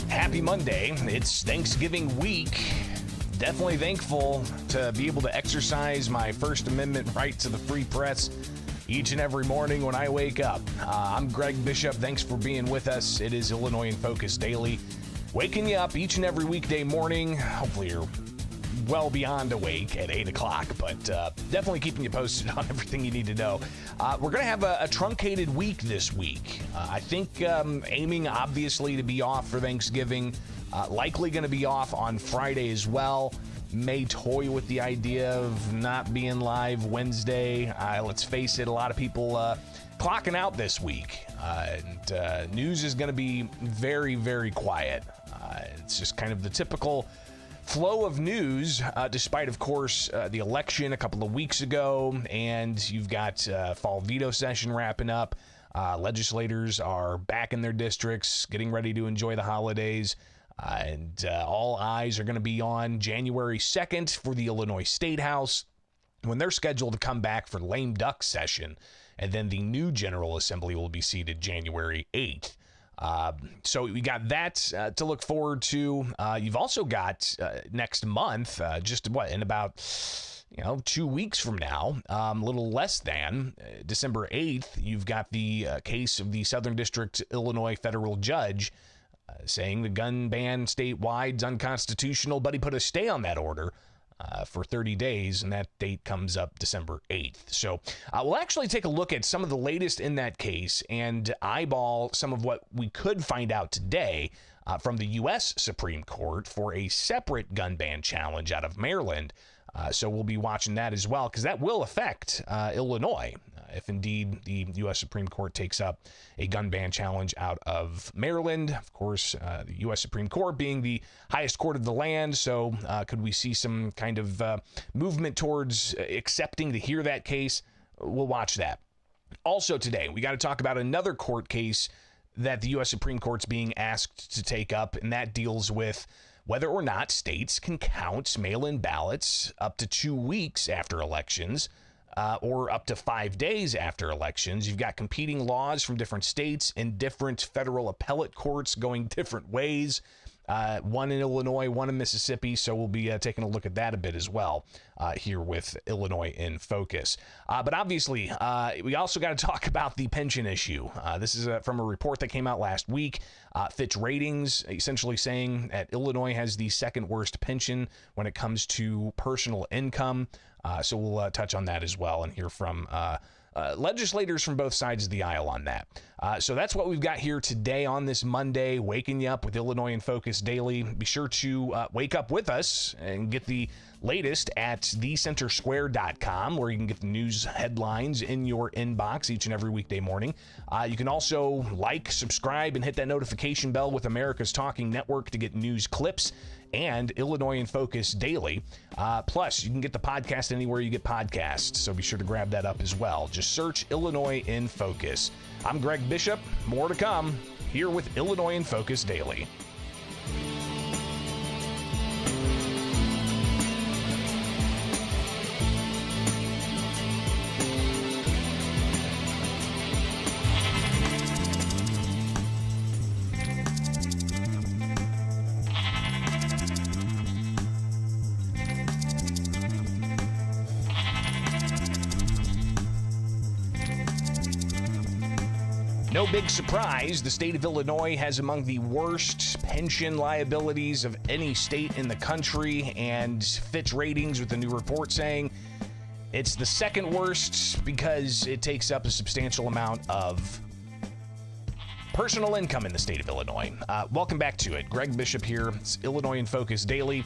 Happy Monday. It's Thanksgiving week. Definitely thankful to be able to exercise my First Amendment right to the free press each and every morning when I wake up. I'm Greg Bishop. Thanks for being with us. It is Illinois in Focus Daily. Waking you up each and every weekday morning. Hopefully you're well beyond awake at 8 o'clock, but definitely keeping you posted on everything you need to know. We're going to have a truncated week this week. I think aiming obviously to be off for Thanksgiving, likely going to be off on Friday as well. May toy with the idea of not being live Wednesday. Let's face it, a lot of people clocking out this week, and news is going to be very, very quiet. It's just kind of the typical flow of news, despite, of course, the election a couple of weeks ago, and you've got fall veto session wrapping up. Legislators are back in their districts, getting ready to enjoy the holidays, and all eyes are going to be on January 2nd for the Illinois State House, when they're scheduled to come back for lame duck session, and then the new General Assembly will be seated January 8th. So we got that to look forward to. You've also got next month, in about 2 weeks from now, a little less than December 8th, you've got the case of the Southern District Illinois federal judge saying the gun ban statewide is unconstitutional, but he put a stay on that order for 30 days, and that date comes up December 8th. So we'll actually take a look at some of the latest in that case and eyeball some of what we could find out today from the U.S. Supreme Court for a separate gun ban challenge out of Maryland. So we'll be watching that as well, because that will affect Illinois if indeed the U.S. Supreme Court takes up a gun ban challenge out of Maryland. Of course, the U.S. Supreme Court being the highest court of the land. So could we see some kind of movement towards accepting to hear that case? We'll watch that. Also today, we got to talk about another court case that the U.S. Supreme Court's being asked to take up, and that deals with whether or not states can count mail-in ballots up to 2 weeks after elections or up to 5 days after elections. You've got competing laws from different states and different federal appellate courts going different ways. One in Illinois, one in Mississippi. So we'll be taking a look at that a bit as well here with Illinois in Focus. But obviously, we also got to talk about the pension issue. This is from a report that came out last week. Fitch Ratings essentially saying that Illinois has the second worst pension when it comes to personal income. So we'll touch on that as well and hear from legislators from both sides of the aisle on that. So that's what we've got here today on this Monday, waking you up with Illinois in Focus Daily. Be sure to wake up with us and get the latest at thecentersquare.com, where you can get the news headlines in your inbox each and every weekday morning. You can also like, subscribe, and hit that notification bell with America's Talking Network to get news clips and Illinois in Focus Daily. Plus, you can get the podcast anywhere you get podcasts, so be sure to grab that up as well. Just search Illinois in Focus. I'm Greg Bishop. More to come here with Illinois in Focus Daily. No big surprise, the state of Illinois has among the worst pension liabilities of any state in the country, and Fitch Ratings with the new report saying it's the second worst because it takes up a substantial amount of personal income in the state of Illinois. Welcome back to it. Greg Bishop here. It's Illinois in Focus Daily.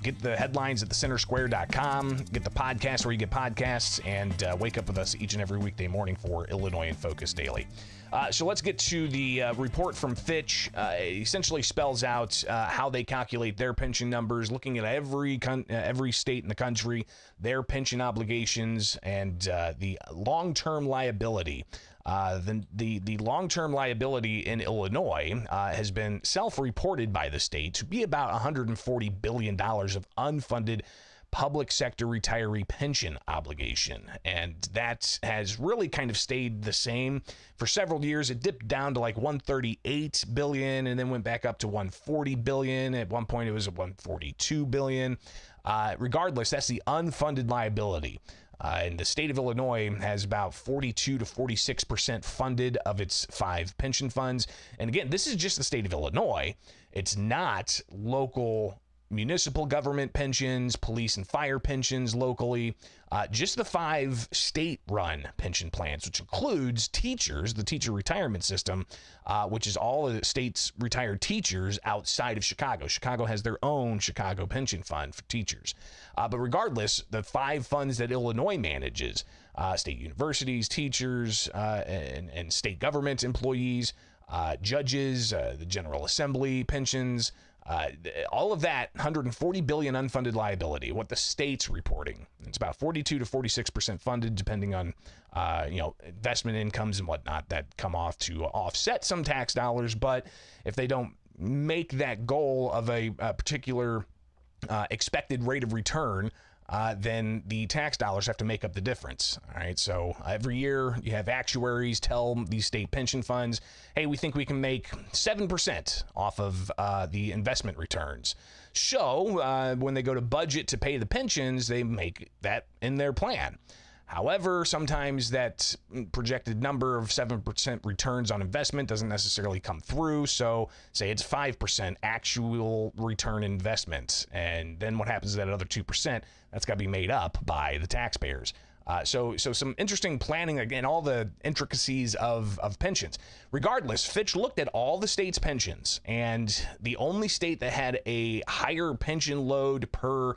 get the headlines at thecentersquare.com, get the podcast where you get podcasts, and wake up with us each and every weekday morning for Illinois in Focus Daily. So let's get to the report from Fitch. It essentially spells out how they calculate their pension numbers, looking at every state in the country, their pension obligations, and the long-term liability. The long-term liability in Illinois has been self-reported by the state to be about $140 billion of unfunded public sector retiree pension obligation. And that has really kind of stayed the same. For several years, it dipped down to like $138 billion and then went back up to $140 billion. At one point, it was at $142 billion. Regardless, that's the unfunded liability. And the state of Illinois has about 42 to 46% funded of its 5 pension funds. And again, this is just the state of Illinois. It's not local municipal government pensions, police and fire pensions locally, just the 5 state-run pension plans, which includes teachers, the teacher retirement system, which is all of the state's retired teachers outside of Chicago. Chicago has their own Chicago pension fund for teachers. But regardless, the 5 funds that Illinois manages, state universities, teachers, and state government employees, judges, the General Assembly pensions, all of that, $140 billion unfunded liability, what the state's reporting. It's about 42 to 46% funded, depending on, investment incomes and whatnot that come off to offset some tax dollars. But if they don't make that goal of a particular expected rate of return, then the tax dollars have to make up the difference. All right. So every year you have actuaries tell these state pension funds, hey, we think we can make 7% off of the investment returns. So when they go to budget to pay the pensions, they make that in their plan. However, sometimes that projected number of 7% returns on investment doesn't necessarily come through. So say it's 5% actual return investment. And then what happens is that other 2%, that's got to be made up by the taxpayers. So some interesting planning, again, all the intricacies of pensions. Regardless, Fitch looked at all the state's pensions, and the only state that had a higher pension load per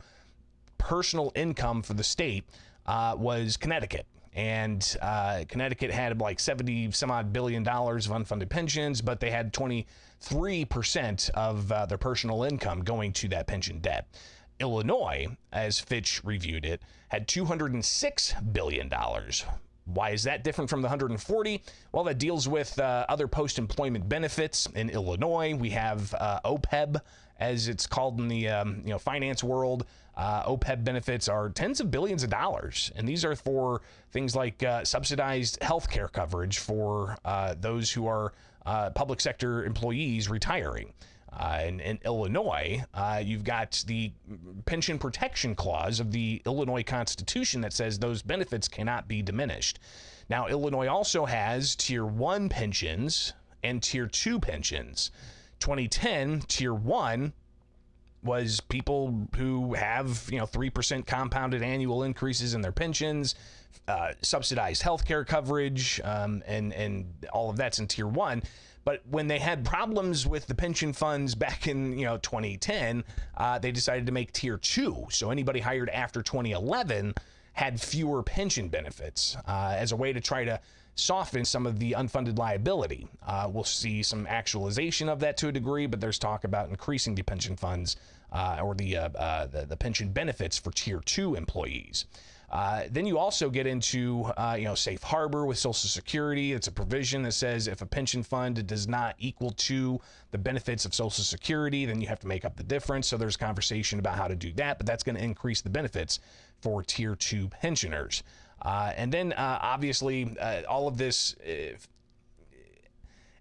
personal income for the state was Connecticut. And Connecticut had like 70 some odd billion dollars of unfunded pensions, but they had 23% of their personal income going to that pension debt. Illinois, as Fitch reviewed it, had $206 billion. Why is that different from the 140? Well, that deals with other post-employment benefits. In Illinois, we have OPEB, as it's called in the finance world. OPEB benefits are tens of billions of dollars, and these are for things like subsidized health care coverage for those who are public sector employees retiring. In Illinois, you've got the pension protection clause of the Illinois Constitution that says those benefits cannot be diminished. Now, Illinois also has Tier 1 pensions and Tier 2 pensions. 2010, Tier 1 was people who have 3% compounded annual increases in their pensions, subsidized healthcare coverage, and all of that's in Tier 1. But when they had problems with the pension funds back in 2010, they decided to make Tier 2. So anybody hired after 2011 had fewer pension benefits as a way to try to soften some of the unfunded liability. We'll see some actualization of that to a degree, but there's talk about increasing the pension funds or the pension benefits for Tier 2 employees. Then you also get into, safe harbor with Social Security. It's a provision that says if a pension fund does not equal to the benefits of Social Security, then you have to make up the difference. So there's conversation about how to do that, but that's going to increase the benefits for Tier 2 pensioners. And then obviously all of this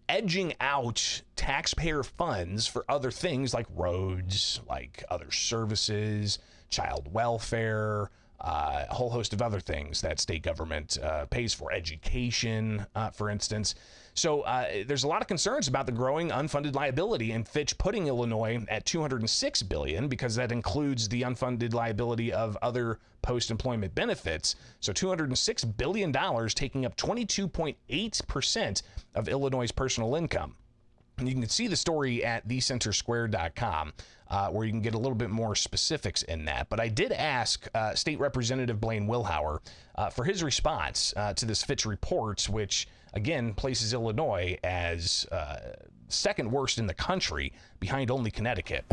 edging out taxpayer funds for other things like roads, like other services, child welfare, a whole host of other things that state government pays for, education, for instance. So there's a lot of concerns about the growing unfunded liability, and Fitch putting Illinois at $206 billion because that includes the unfunded liability of other post-employment benefits. So $206 billion taking up 22.8% of Illinois' personal income. And you can see the story at thecentersquare.com, where you can get a little bit more specifics in that. But I did ask State Representative Blaine Willhauer for his response to this Fitch report, which, again, places Illinois as second worst in the country, behind only Connecticut.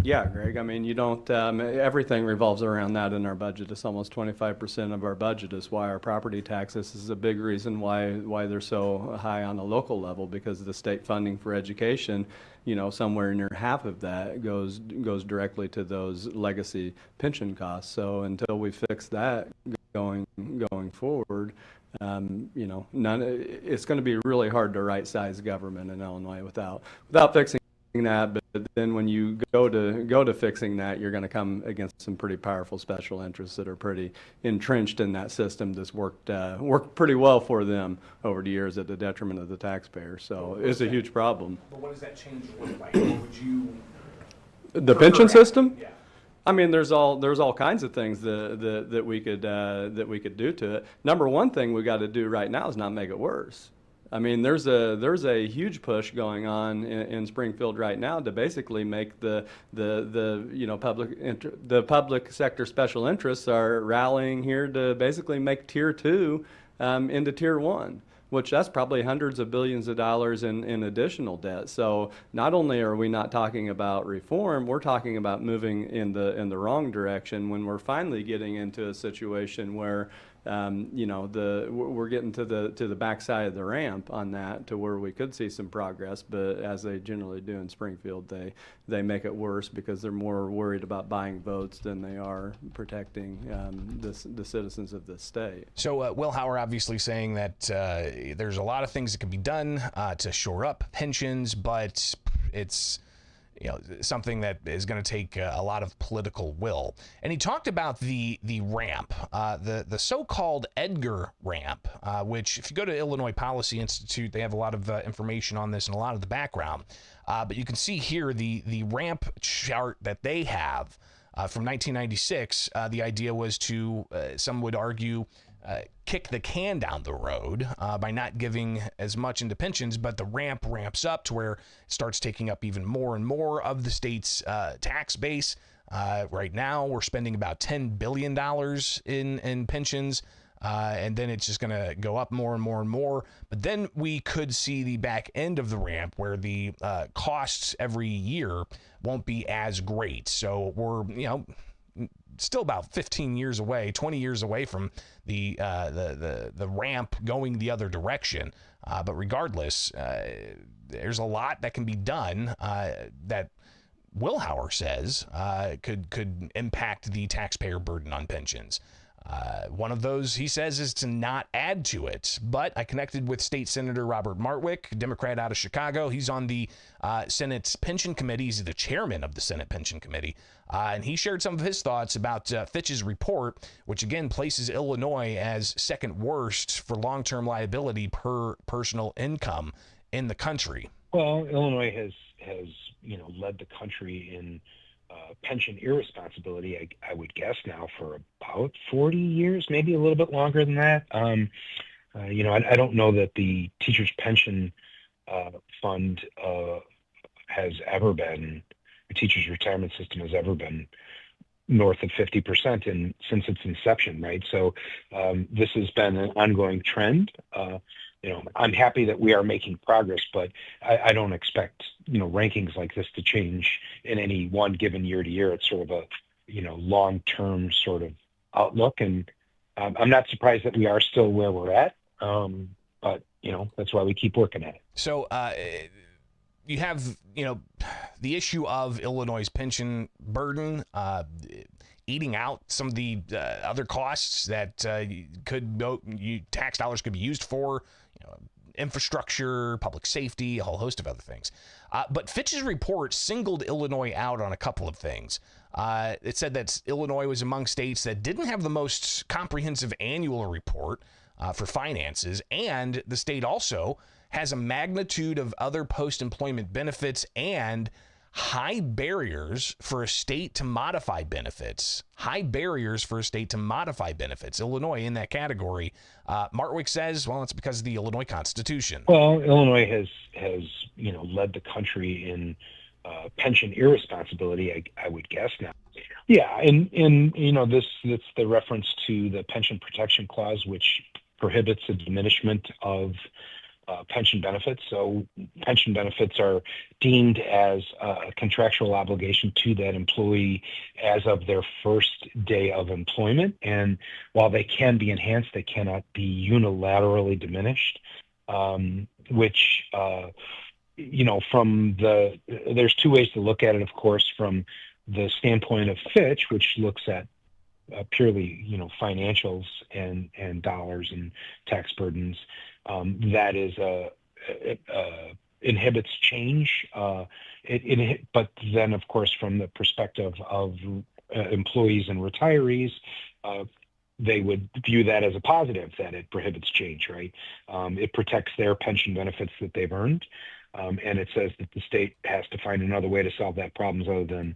Yeah, Greg. I mean, you don't, everything revolves around that in our budget. It's almost 25% of our budget is why our property taxes is a big reason why they're so high on a local level, because the state funding for education, you know, somewhere near half of that goes directly to those legacy pension costs. So until we fix that going forward, you know, it's going to be really hard to right-size government in Illinois without fixing that. But then when you go to fixing that, you're going to come against some pretty powerful special interests that are pretty entrenched in that system that's worked pretty well for them over the years at the detriment of the taxpayer. So it's a huge problem. But what does that change look like? What would you? The pension system? Yeah. I mean, there's all kinds of things that we could do to it. Number one thing we got to do right now is not make it worse. I mean, there's a huge push going on in Springfield right now to basically make the you know public sector special interests are rallying here to basically make Tier 2 into Tier 1. Which that's probably hundreds of billions of dollars in additional debt. So not only are we not talking about reform, we're talking about moving in the wrong direction when we're finally getting into a situation where you know, we're getting to the backside of the ramp on that, to where we could see some progress. But as they generally do in Springfield, they make it worse because they're more worried about buying votes than they are protecting the citizens of the state. So Willhauer obviously saying that there's a lot of things that can be done to shore up pensions, but it's, you know, something that is going to take a lot of political will. And he talked about the ramp, the so-called Edgar ramp, which, if you go to Illinois Policy Institute, they have a lot of information on this and a lot of the background. But you can see here the ramp chart that they have from 1996. The idea was to, some would argue, kick the can down the road by not giving as much into pensions, but the ramp ramps up to where it starts taking up even more and more of the state's tax base. Right now, we're spending about $10 billion in pensions, and then it's just going to go up more and more and more. But then we could see the back end of the ramp where the costs every year won't be as great. So we're, you know, still about 15 years away, 20 years away from the ramp going the other direction. But regardless, there's a lot that can be done that Willhauer says could impact the taxpayer burden on pensions. One of those, he says, is to not add to it. But I connected with State Senator Robert Martwick, Democrat out of Chicago. He's on the Senate Pension Committee. He's the chairman of the Senate Pension Committee. And he shared some of his thoughts about Fitch's report, which again places Illinois as second worst for long-term liability per personal income in the country. Well, Illinois has led the country in pension irresponsibility, I would guess now for about 40 years, maybe a little bit longer than that. I don't know that the teachers' pension fund has ever been, the teachers' retirement system has ever been north of 50% since its inception, right? So this has been an ongoing trend. I'm happy that we are making progress, but I don't expect, rankings like this to change in any one given year to year. It's sort of a, long-term sort of outlook. And I'm not surprised that we are still where we're at. But, that's why we keep working at it. So you have, the issue of Illinois' pension burden, eating out some of the other costs that tax dollars could be used for, infrastructure, public safety, a whole host of other things. But Fitch's report singled Illinois out on a couple of things. It said that Illinois was among states that didn't have the most comprehensive annual report for finances, and the state also has a magnitude of other post-employment benefits and high barriers for a state to modify benefits. High barriers for a state to modify benefits. Illinois in that category. Martwick says, well, it's because of the Illinois Constitution. Well, Illinois has led the country in pension irresponsibility, I would guess now. Yeah, and that's the reference to the Pension Protection Clause, which prohibits the diminishment of pension benefits. So pension benefits are deemed as a contractual obligation to that employee as of their first day of employment. And while they can be enhanced, they cannot be unilaterally diminished, which there's two ways to look at it, of course, from the standpoint of Fitch, which looks at purely, financials and dollars and tax burdens. That is inhibits change. But then, of course, from the perspective of employees and retirees, they would view that as a positive, that it prohibits change, right? It protects their pension benefits that they've earned. And it says that the state has to find another way to solve that problem other than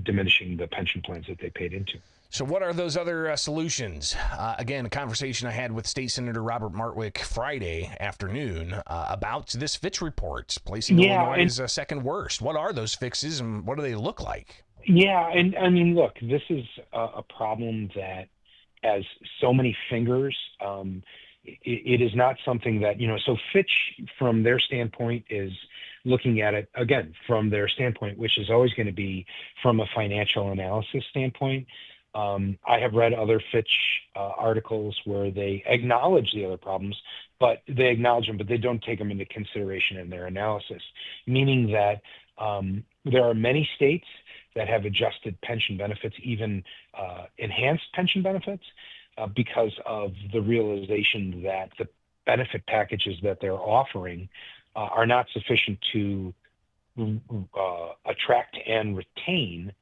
diminishing the pension plans that they paid into. So what are those other solutions? Again, a conversation I had with State Senator Robert Martwick Friday afternoon about this Fitch report, placing Illinois as second worst. What are those fixes and what do they look like? Yeah, and I mean, look, this is a problem that has so many fingers. It is not something that, so Fitch, from their standpoint, is looking at it, again, from their standpoint, which is always going to be from a financial analysis standpoint. I have read other Fitch articles where they acknowledge the other problems, but they acknowledge them, but they don't take them into consideration in their analysis, meaning that there are many states that have adjusted pension benefits, even enhanced pension benefits, because of the realization that the benefit packages that they're offering are not sufficient to attract and retain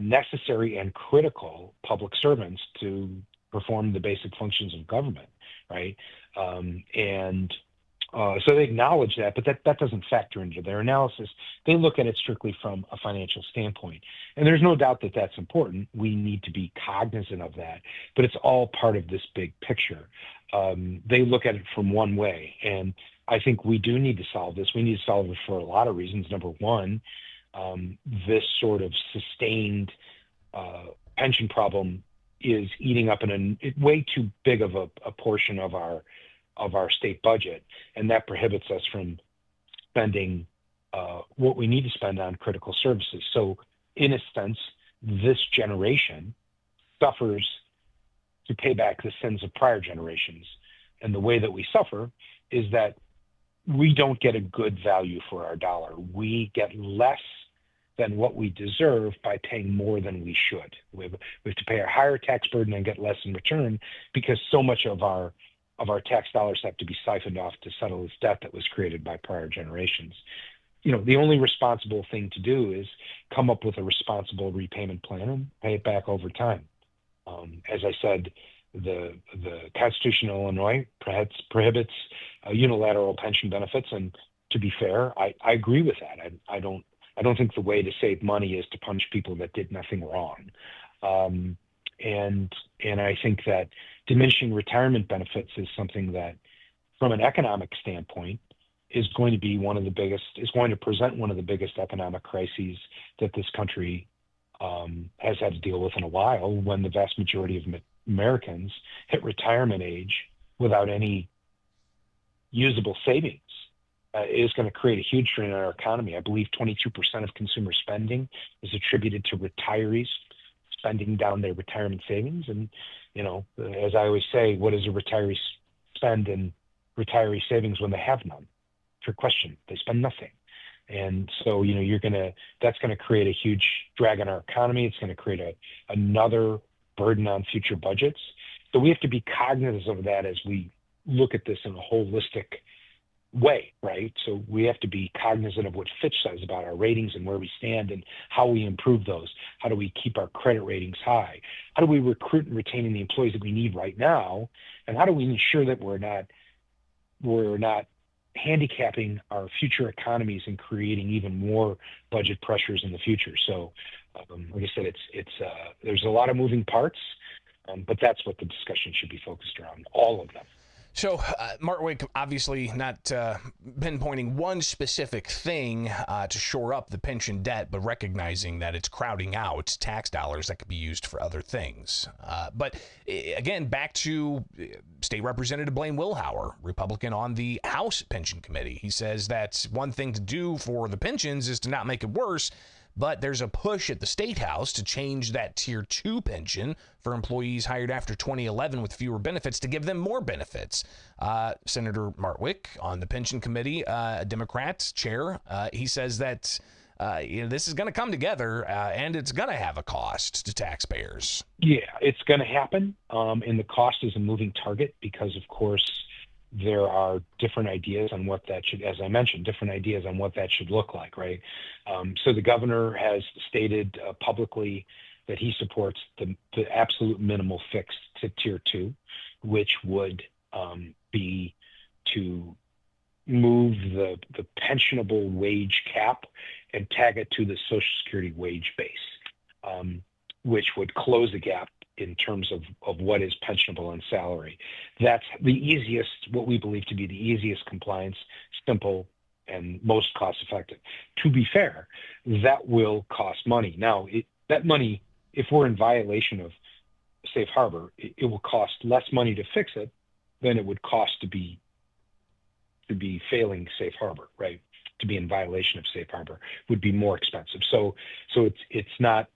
necessary and critical public servants to perform the basic functions of government, right? So they acknowledge that, but that doesn't factor into their analysis. They look at it strictly from a financial standpoint. And there's no doubt that that's important. We need to be cognizant of that, but it's all part of this big picture. They look at it from one way, and I think we do need to solve this. We need to solve it for a lot of reasons. Number one, this sort of sustained pension problem is eating up way too big of a portion of our state budget, and that prohibits us from spending what we need to spend on critical services. So in a sense, this generation suffers to pay back the sins of prior generations. And the way that we suffer is that we don't get a good value for our dollar. We get less than what we deserve by paying more than we should. We have to pay a higher tax burden and get less in return because so much of our tax dollars have to be siphoned off to settle this debt that was created by prior generations. The only responsible thing to do is come up with a responsible repayment plan and pay it back over time. As I said, the Constitution of Illinois prohibits unilateral pension benefits, and to be fair, I agree with that. I don't think the way to save money is to punish people that did nothing wrong. And I think that diminishing retirement benefits is something that, from an economic standpoint, is going to present one of the biggest economic crises that this country has had to deal with in a while, when the vast majority of Americans hit retirement age without any usable savings. It is going to create a huge strain on our economy. I believe 22% of consumer spending is attributed to retirees spending down their retirement savings. And, as I always say, what does a retiree spend in retiree savings when they have none? Trick question. They spend nothing. And so, that's going to create a huge drag on our economy. It's going to create another burden on future budgets. So we have to be cognizant of that as we look at this in a holistic way, right? So we have to be cognizant of what Fitch says about our ratings and where we stand and how we improve those. How do we keep our credit ratings high? How do we recruit and retain the employees that we need right now? And how do we ensure that we're not handicapping our future economies and creating even more budget pressures in the future. So, like I said, there's a lot of moving parts, but that's what the discussion should be focused around, all of them. So, Martwick, obviously not pinpointing one specific thing to shore up the pension debt, but recognizing that it's crowding out tax dollars that could be used for other things. But again, back to State Representative Blaine Wilhauer, Republican on the House Pension Committee. He says that one thing to do for the pensions is to not make it worse. But there's a push at the State House to change that Tier 2 pension for employees hired after 2011 with fewer benefits to give them more benefits. Senator Martwick on the Pension Committee, a Democrat chair, he says that this is going to come together and it's going to have a cost to taxpayers. Yeah, it's going to happen. And the cost is a moving target because, of course, there are different ideas on what that should, as I mentioned, different ideas on what that should look like, right? So the governor has stated publicly that he supports the absolute minimal fix to Tier 2, which would be to move the pensionable wage cap and tag it to the Social Security wage base, which would close the gap in terms of what is pensionable and salary. That's the easiest, what we believe to be the easiest compliance, simple, and most cost effective. To be fair, that will cost money. Now, that money, if we're in violation of safe harbor, it will cost less money to fix it than it would cost to be failing safe harbor, right? To be in violation of safe harbor would be more expensive. So it's not,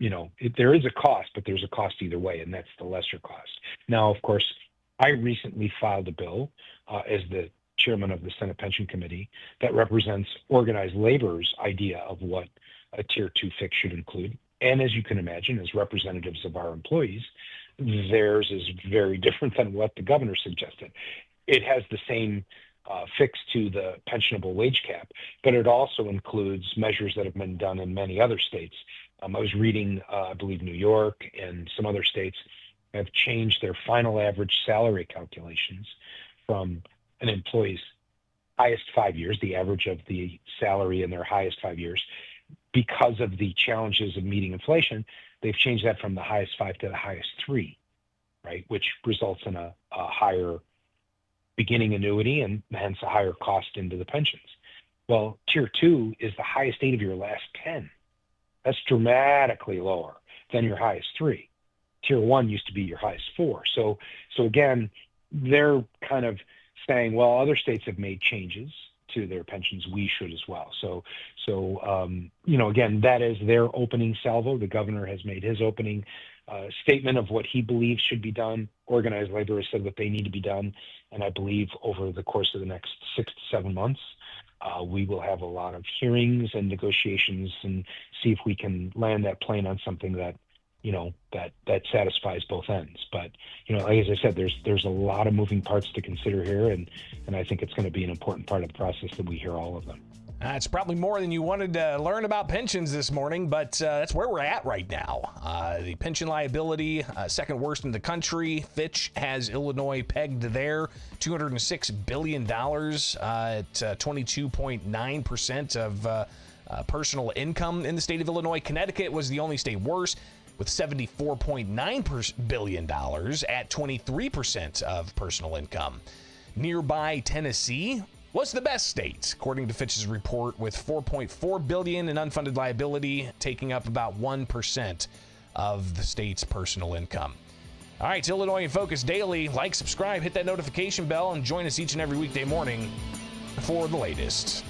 there is a cost, but there's a cost either way, and that's the lesser cost. Now, of course, I recently filed a bill as the chairman of the Senate Pension Committee that represents organized labor's idea of what a Tier 2 fix should include. And as you can imagine, as representatives of our employees, theirs is very different than what the governor suggested. It has the same fix to the pensionable wage cap, but it also includes measures that have been done in many other states. I was reading, I believe New York and some other states have changed their final average salary calculations from an employee's highest 5 years, the average of the salary in their highest 5 years, because of the challenges of meeting inflation. They've changed that from the highest 5 to the highest 3, right? Which results in a higher beginning annuity and hence a higher cost into the pensions. Well, Tier 2 is the highest 8 of your last 10. That's dramatically lower than your highest 3. Tier 1 used to be your highest 4. So again, they're kind of saying, well, other states have made changes to their pensions. We should as well. So again, that is their opening salvo. The governor has made his opening statement of what he believes should be done. Organized labor has said what they need to be done. And I believe over the course of the next 6 to 7 months, we will have a lot of hearings and negotiations and see if we can land that plane on something that, that satisfies both ends. But, as I said, there's a lot of moving parts to consider here. And I think it's going to be an important part of the process that we hear all of them. It's probably more than you wanted to learn about pensions this morning, but that's where we're at right now. The pension liability, second worst in the country. Fitch has Illinois pegged there, $206 billion at 22.9% of personal income in the state of Illinois. Connecticut was the only state worse, with $74.9 billion at 23% of personal income. Nearby Tennessee was the best state, according to Fitch's report, with $4.4 billion in unfunded liability, taking up about 1% of the state's personal income. All right, it's Illinois in Focus Daily. Like, subscribe, hit that notification bell, and join us each and every weekday morning for the latest.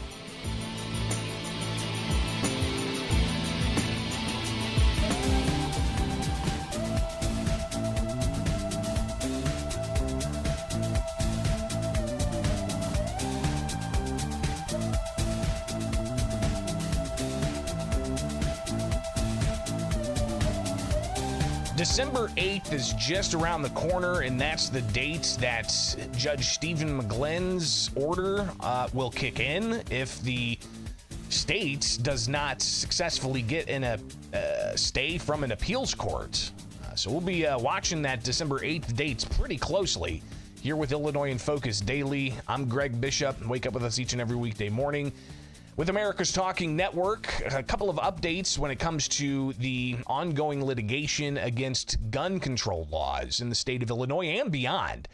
December 8th is just around the corner, and that's the date that Judge Stephen McGlynn's order will kick in if the state does not successfully get in a stay from an appeals court. So we'll be watching that December 8th date pretty closely here with Illinois in Focus Daily. I'm Greg Bishop. Wake up with us each and every weekday morning with America's Talking Network. A couple of updates when it comes to the ongoing litigation against gun control laws in the state of Illinois and beyond.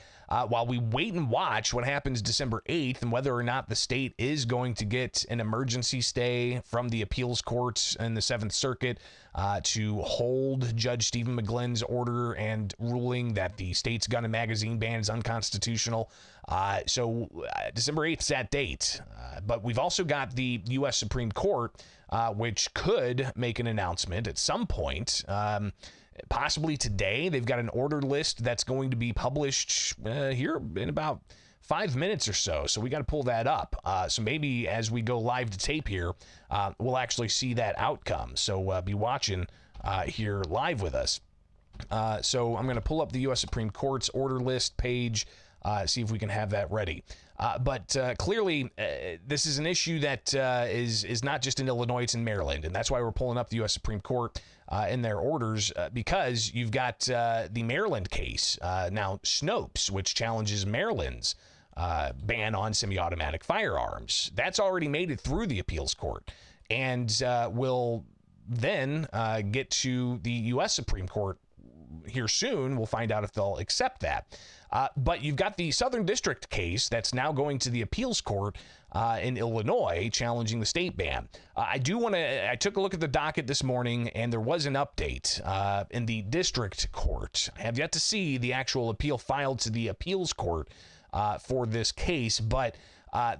While we wait and watch what happens December 8th and whether or not the state is going to get an emergency stay from the appeals courts in the 7th Circuit to hold Judge Stephen McGlynn's order and ruling that the state's gun and magazine ban is unconstitutional. So December 8th is that date. But we've also got the U.S. Supreme Court, which could make an announcement at some point. Possibly today. They've got an order list that's going to be published here in about 5 minutes or so. So we got to pull that up. So maybe as we go live to tape here, we'll actually see that outcome. So be watching here live with us. So I'm going to pull up the U.S. Supreme Court's order list page, see if we can have that ready. But clearly, this is an issue that is not just in Illinois, it's in Maryland. And that's why we're pulling up the U.S. Supreme Court in their orders, because you've got the Maryland case. Now, Snopes, which challenges Maryland's ban on semi-automatic firearms. That's already made it through the appeals court and will then get to the U.S. Supreme Court here soon. We'll find out if they'll accept that. But you've got the Southern District case that's now going to the appeals court in Illinois, challenging the state ban. I took a look at the docket this morning, and there was an update in the district court. I have yet to see the actual appeal filed to the appeals court for this case, but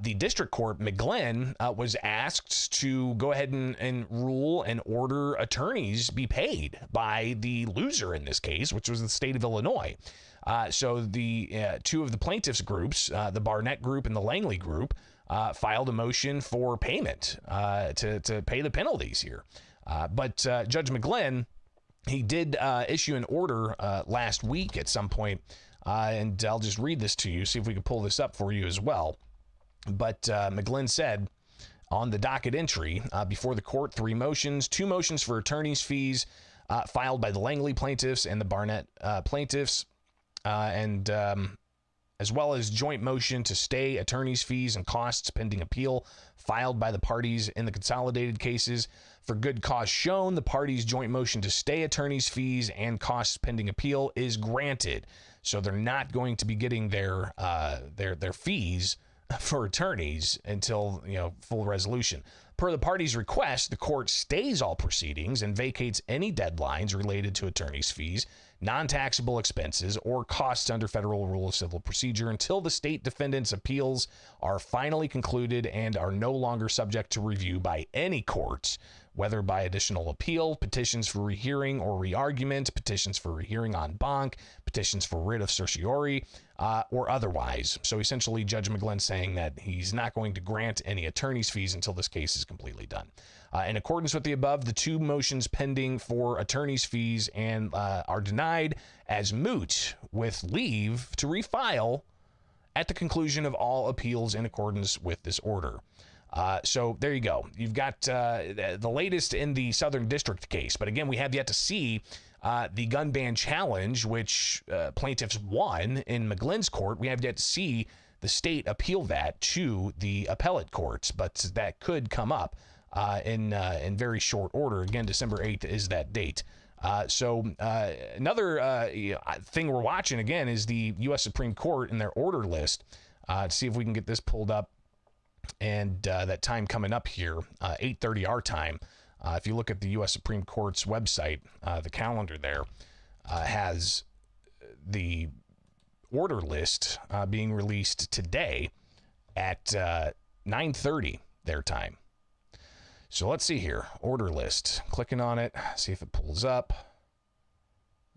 the district court, McGlynn, was asked to go ahead and rule and order attorneys be paid by the loser in this case, which was the state of Illinois. So the two of the plaintiffs' groups, the Barnett Group and the Langley Group, filed a motion for payment to pay the penalties here. But Judge McGlynn, he did issue an order last week at some point, and I'll just read this to you, see if we can pull this up for you as well. But McGlynn said on the docket entry before the court, 3 motions, 2 motions for attorney's fees filed by the Langley plaintiffs and the Barnett plaintiffs, and as well as joint motion to stay attorney's fees and costs pending appeal filed by the parties in the consolidated cases. For good cause shown, the parties' joint motion to stay attorney's fees and costs pending appeal is granted. So they're not going to be getting their fees for attorneys until full resolution. Per the parties' request, the court stays all proceedings and vacates any deadlines related to attorney's fees, non-taxable expenses, or costs under Federal Rule of Civil Procedure until the state defendants' appeals are finally concluded and are no longer subject to review by any courts, whether by additional appeal, petitions for rehearing or re-argument, petitions for rehearing en banc, petitions for writ of certiorari, or otherwise. So essentially, Judge McGlynn saying that he's not going to grant any attorney's fees until this case is completely done. In accordance with the above, the 2 motions pending for attorney's fees and are denied as moot, with leave to refile at the conclusion of all appeals in accordance with this order. So there you go. You've got the latest in the Southern District case. But again, we have yet to see the gun ban challenge, which plaintiffs won in McGlynn's court. We have yet to see the state appeal that to the appellate courts, but that could come up in very short order. Again, December 8th is that date. So another thing we're watching, again, is the U.S. Supreme Court in their order list. To see if we can get this pulled up. And that time coming up here, 8:30 our time. If you look at the U.S. Supreme Court's website, the calendar there has the order list being released today at 9:30 their time. So let's see here. Order list. Clicking on it, see if it pulls up.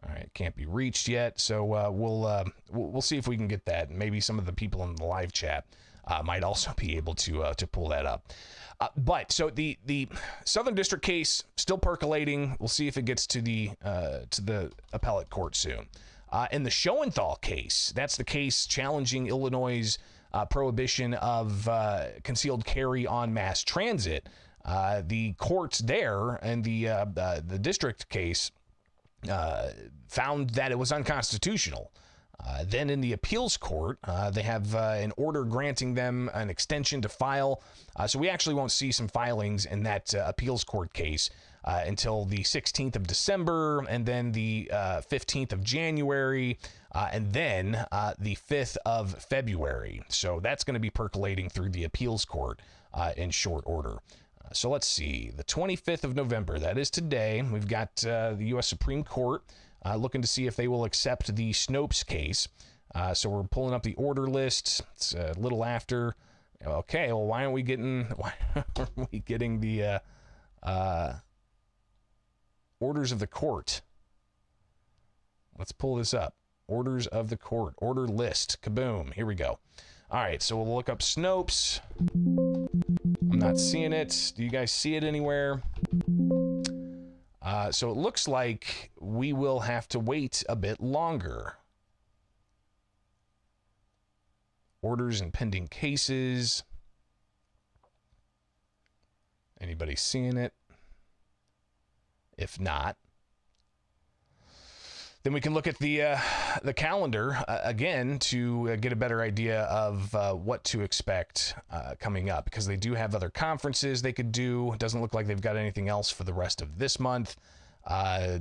All right, can't be reached yet. So we'll see if we can get that. Maybe some of the people in the live chat might also be able to pull that up. But so the Southern District case still percolating. We'll see if it gets to the appellate court soon. In the Schoenthal case, that's the case challenging Illinois' prohibition of concealed carry on mass transit. The courts there and the district case found that it was unconstitutional. Then in the appeals court, they have an order granting them an extension to file. So we actually won't see some filings in that appeals court case until the 16th of December, and then the 15th of January, and then the 5th of February. So that's going to be percolating through the appeals court in short order. So let's see, the 25th of November, that is today, we've got the U.S. Supreme Court looking to see if they will accept the Snopes case. So we're pulling up the order list. It's a little after. Okay, well, why aren't we getting the orders of the court? Let's pull this up. Orders of the court. Order list. Kaboom. Here we go. All right, so we'll look up Snopes. I'm not seeing it. Do you guys see it anywhere? So it looks like we will have to wait a bit longer. Orders and pending cases. Anybody seeing it? If not, then we can look at the calendar again to get a better idea of what to expect coming up, because they do have other conferences they could do. It doesn't look like they've got anything else for the rest of this month.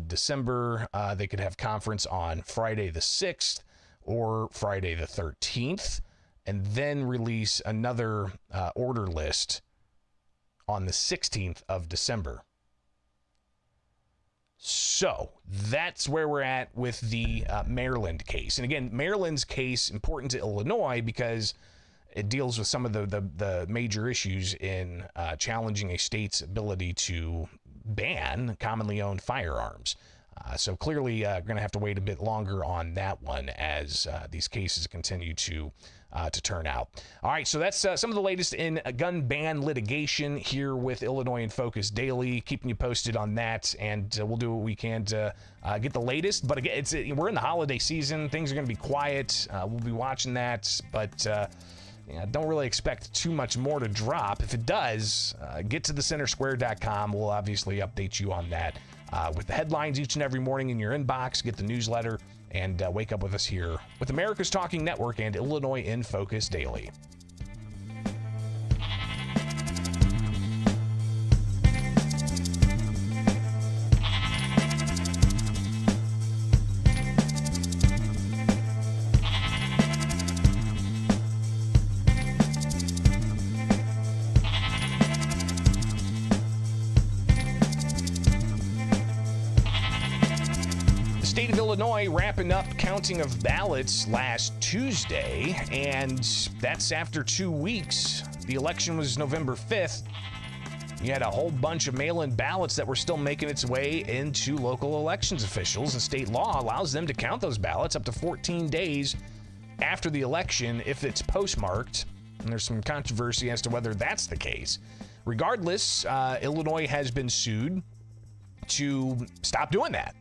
December, they could have conference on Friday the 6th or Friday the 13th, and then release another order list on the 16th of December. So that's where we're at with the Maryland case. And again, Maryland's case important to Illinois because it deals with some of the major issues in challenging a state's ability to ban commonly owned firearms. So clearly going to have to wait a bit longer on that one as these cases continue to turn out. All right, so that's some of the latest in gun ban litigation here with Illinois in Focus Daily. Keeping you posted on that, and we'll do what we can to get the latest. But again, we're in the holiday season. Things are going to be quiet. We'll be watching that, but don't really expect too much more to drop. If it does, get to thecentersquare.com. We'll obviously update you on that with the headlines each and every morning in your inbox. Get the newsletter and wake up with us here with America's Talking Network and Illinois in Focus Daily. State of Illinois wrapping up counting of ballots last Tuesday, and that's after 2 weeks. The election was November 5th. You had a whole bunch of mail-in ballots that were still making its way into local elections officials, and state law allows them to count those ballots up to 14 days after the election if it's postmarked, and there's some controversy as to whether that's the case. Regardless, Illinois has been sued to stop doing that.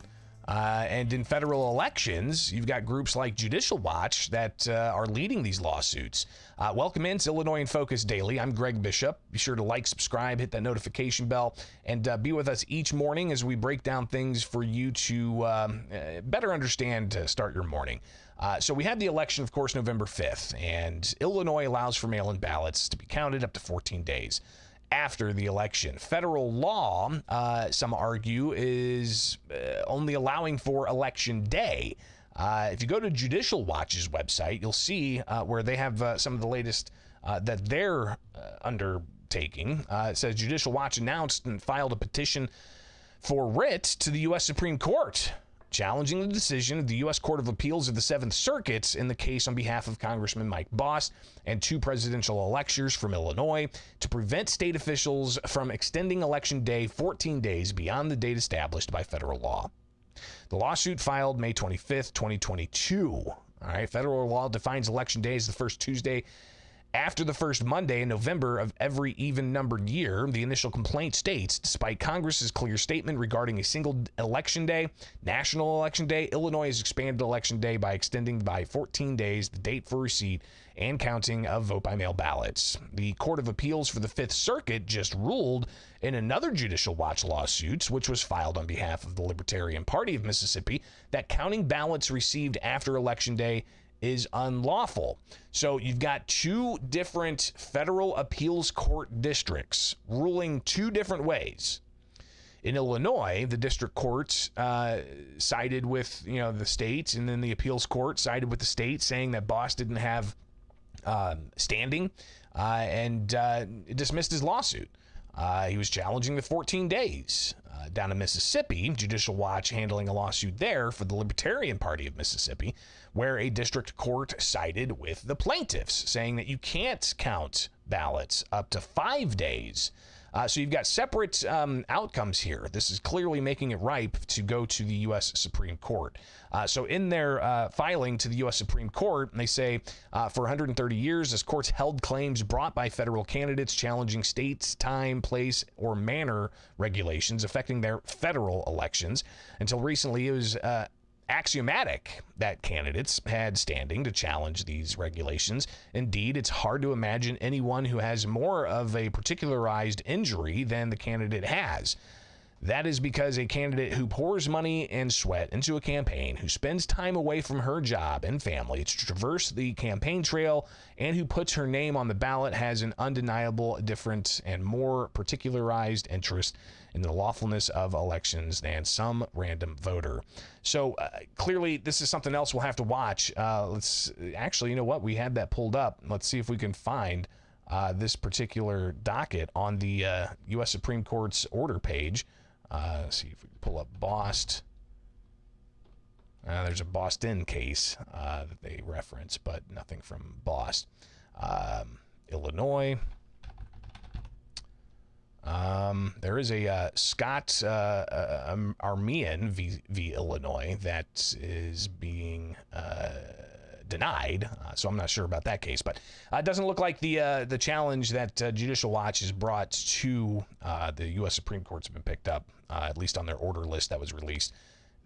And in federal elections, you've got groups like Judicial Watch that are leading these lawsuits. Welcome in to Illinois in Focus Daily. I'm Greg Bishop. Be sure to like, subscribe, hit that notification bell, and be with us each morning as we break down things for you to better understand to start your morning. So we had the election, of course, November 5th, and Illinois allows for mail-in ballots to be counted up to 14 days after the election. Federal law, some argue, is only allowing for election day. If you go to Judicial Watch's website, you'll see where they have some of the latest that they're undertaking. It says Judicial Watch announced and filed a petition for writ to the U.S. Supreme Court, challenging the decision of the U.S. Court of Appeals of the Seventh Circuit in the case on behalf of Congressman Mike Bost and 2 presidential electors from Illinois to prevent state officials from extending election day 14 days beyond the date established by federal law. The lawsuit filed May 25th, 2022. All right, federal law defines election day as the first Tuesday After the first Monday in November of every even-numbered year, the initial complaint states, despite Congress's clear statement regarding a single election day, National Election Day, Illinois has expanded Election Day by extending by 14 days the date for receipt and counting of vote-by-mail ballots. The Court of Appeals for the Fifth Circuit just ruled in another Judicial Watch lawsuit, which was filed on behalf of the Libertarian Party of Mississippi, that counting ballots received after Election Day is unlawful. So you've got two different federal appeals court districts ruling two different ways. In Illinois, the district court sided with the state, and then the appeals court sided with the state, saying that Boss didn't have standing and dismissed his lawsuit. He was challenging the 14 days. Down in Mississippi, Judicial Watch handling a lawsuit there for the Libertarian Party of Mississippi, where a district court sided with the plaintiffs, saying that you can't count ballots up to 5 days. So you've got separate outcomes here. This is clearly making it ripe to go to the U.S. Supreme Court. So in their filing to the U.S. Supreme Court, they say, for 130 years, this court's held claims brought by federal candidates challenging states' time, place, or manner regulations affecting their federal elections. Until recently, it was axiomatic that candidates had standing to challenge these regulations. Indeed, it's hard to imagine anyone who has more of a particularized injury than the candidate has. That is because a candidate who pours money and sweat into a campaign, who spends time away from her job and family to traverse the campaign trail, and who puts her name on the ballot has an undeniable, different, and more particularized interest in the lawfulness of elections than some random voter. So clearly, this is something else we'll have to watch. Let's actually, you know what? We had that pulled up. Let's see if we can find this particular docket on the U.S. Supreme Court's order page. Let's see if we can pull up Bost. There's a Boston case that they reference, but nothing from Bost. Illinois. There is a Scott Armian v. Illinois that is being denied, so I'm not sure about that case. But it doesn't look like the challenge that Judicial Watch has brought to the U.S. Supreme Court's been picked up, at least on their order list that was released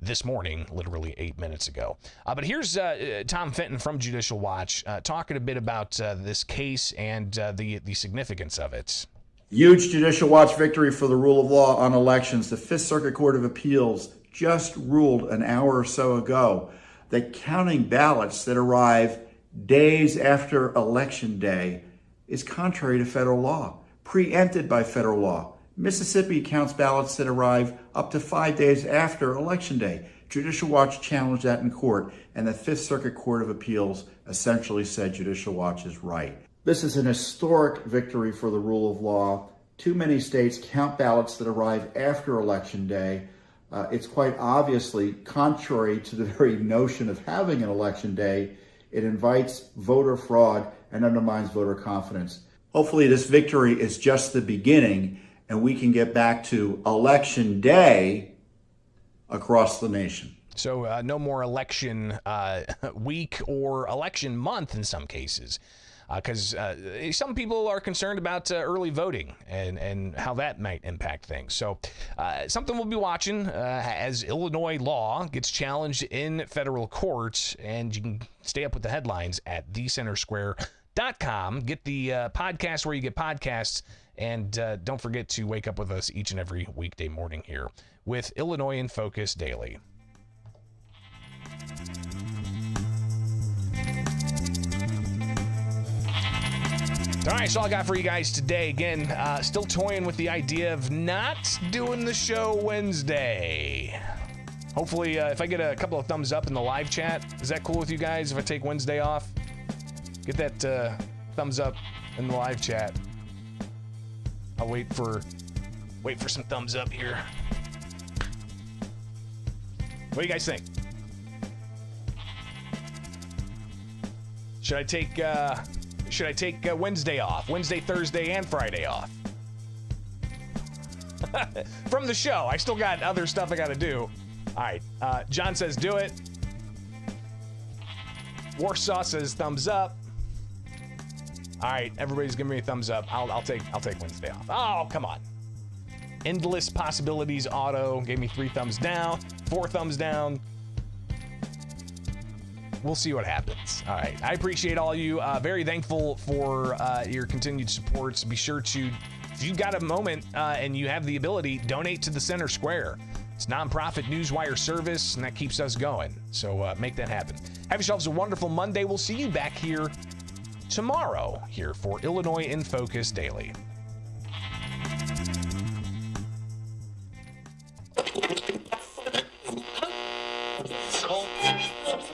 this morning, literally 8 minutes ago. But here's Tom Fenton from Judicial Watch talking a bit about this case and the significance of it. Huge Judicial Watch victory for the rule of law on elections. The Fifth Circuit Court of Appeals just ruled an hour or so ago that counting ballots that arrive days after Election Day is contrary to federal law, preempted by federal law. Mississippi counts ballots that arrive up to 5 days after Election Day. Judicial Watch challenged that in court, and the Fifth Circuit Court of Appeals essentially said Judicial Watch is right. This is an historic victory for the rule of law. Too many states count ballots that arrive after Election Day. It's quite obviously contrary to the very notion of having an Election Day. It invites voter fraud and undermines voter confidence. Hopefully this victory is just the beginning, and we can get back to Election Day across the nation. So no more election week or election month in some cases. Because some people are concerned about early voting and how that might impact things. So something we'll be watching as Illinois law gets challenged in federal court, and you can stay up with the headlines at thecentersquare.com. Get the podcast where you get podcasts, and don't forget to wake up with us each and every weekday morning here with Illinois in Focus Daily. All right, so all I got for you guys today. Again, still toying with the idea of not doing the show Wednesday. Hopefully, if I get a couple of thumbs up in the live chat, is that cool with you guys if I take Wednesday off? Get that thumbs up in the live chat. I'll wait for some thumbs up here. What do you guys think? Should I take Wednesday off? Wednesday, Thursday, and Friday off? From the show. I still got other stuff I got to do. All right. John says do it. Warsaw says thumbs up. All right, everybody's giving me a thumbs up. I'll take Wednesday off. Oh, come on. Endless Possibilities Auto gave me 3 thumbs down, 4 thumbs down. We'll see what happens. All right. I appreciate all you. Very thankful for your continued support. Be sure to, if you've got a moment and you have the ability, donate to the Center Square. It's nonprofit newswire service, and that keeps us going. So make that happen. Have yourselves a wonderful Monday. We'll see you back here tomorrow here for Illinois in Focus Daily.